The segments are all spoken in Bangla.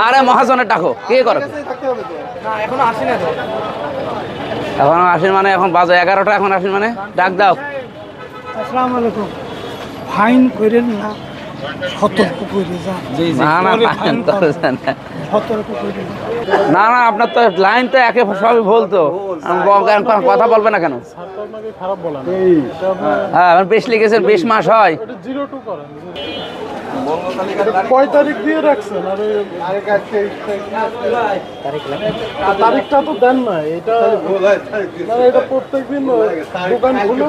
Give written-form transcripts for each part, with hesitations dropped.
আরে মহাজনের ডাকো, কে করে? এখনো আসি না তো। এখন আসেন মানে এখন বাজে 11টা, এখন আসেন মানে ডাক দাও। আসসালামু আলাইকুম। ফাইন করেন না, সতর্ক করে যান। না না ফাইন করেছেন না। সতর্ক করে না না, আপনার তো লাইন তো একে সবই ভুল তো। কথা বলবে না কেন? খারাপ বলেন। হ্যাঁ বেশ লিখেছেন, 20 মাস হয়। 02 করেন। কয় তারিখ দিয়ে রাখছেন? তারিখটা তো দেন না। এটা মানে এটা প্রত্যেকদিন দোকান খুলে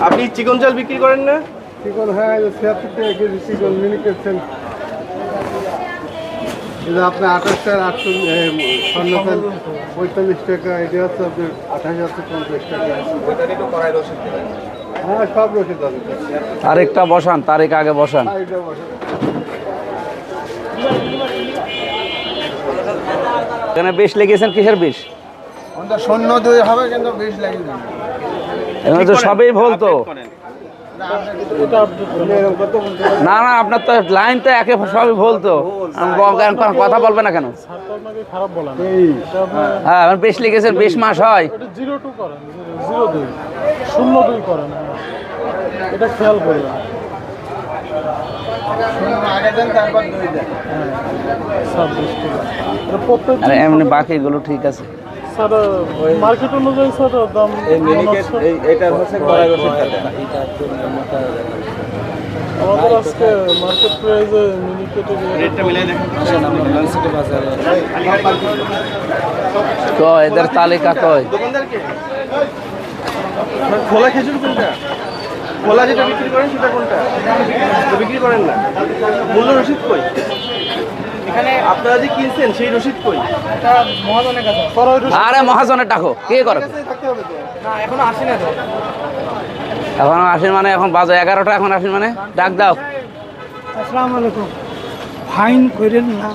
আপনি চিকন চাল বিক্রি করেন না? চিকন, হ্যাঁ 76 টাকা কেজি চিকন মিনিকেট সেল। এটা আপনার 28 টাকা 800, স্বর্ণ তেল 45 টাকা, এটা হচ্ছে আপনার 2850 টাকা। হ্যাঁ সব রসিদ আছে। তারিখটা বসান, তারিখ আগে বসান। এখানে 20 লিখেছেন, কিসের 20? স্বর্ণ 2 হবে কিন্তু 20 লাগে না। এখানে তো সবই ভুল তো। না না, আপনার তো লাইন তো একে সবই ভুল তো। কথা বলবে না কেন? খারাপ বলেন। হ্যাঁ বেশ লিখেছেন, 20 মাস হয়। 02 করেন, 02 02 করেন। এটা খেয়াল করবেন। আগে দেন তারপর 2 দেন। আরে এমনি বাকিগুলো ঠিক আছে। স্যার মার্কেট অনুযায়ী স্যার দাম এটার হচ্ছে কড়াই রসিদ। আমাদের আজকে মার্কেট প্রাইসে মিনিকেটে রেটটা মিলাই দেখেন। তো এদের তালিকা কই? দোকানদারকে খোলা খেজুর কোনটা? খোলা যেটা বিক্রি করেন সেটা কোনটা? তো বিক্রি করেন না। মূল্য রসিদ কই? এখানে আপনারা যে কিনছেন সেই রসিদ কই? এটা মহাজনের কাছে। আরে মহাজনের ডাকো, কে করে? না এখনো আসি না তো। এখন আসেন মানে এখন বাজে 11টা, এখন আসেন মানে ডাক দাও। আসসালামু আলাইকুম। ফাইন করেন না,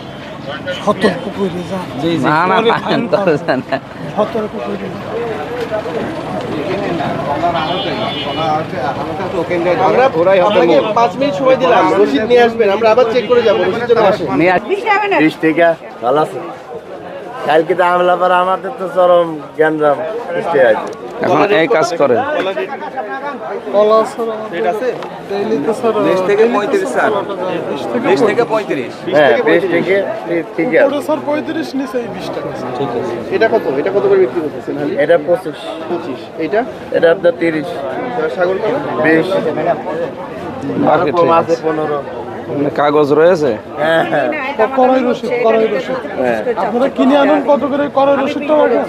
সতর্ক করে যান। না না ফাইন করেছেন না। সতর্ক করে যান। আমরা আপনাকে 5 মিনিট সময় দিলাম, রসিদ নিয়ে আসবেন, আমরা আবার চেক করে যাবো। রসিদ জমা আসে। নিয়ে আস- 20 টাকা ভালো আছে। কালকে তো আমলা পর আমাদের তো চরম গ্যাঞ্জাম সৃষ্টি আছে। এখন এই কাজ করেন। কলা স্যার রেট আছে? ডেইলিতে স্যার 20 থেকে 35 স্যার। 20 থেকে 35। হ্যাঁ 20 টাকা ঠিক আছে। ওটা স্যার 35 নিচে 20 টাকা। ঠিক আছে। এটা কত? এটা কত করে বিক্রি করতেছেন হালি? এটা 25, 25। এইটা এটা আপনার 30, সাগর কি? 20, বাকি ঠিক আছে আছে। 15। মানে কাগজ রয়েছে। হ্যাঁ হ্যাঁ কড়াই রসিদ, কড়াই রসিদ। আপনারা কিনে আনেন কত করে কড়াই রসিদটা রাখেন?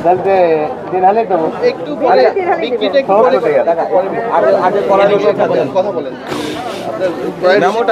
বলতে দিন হালে দেবো একটু বলে বিক্রিটা একটু পরে টাকা। আগে করা কথা বলেন। আপনার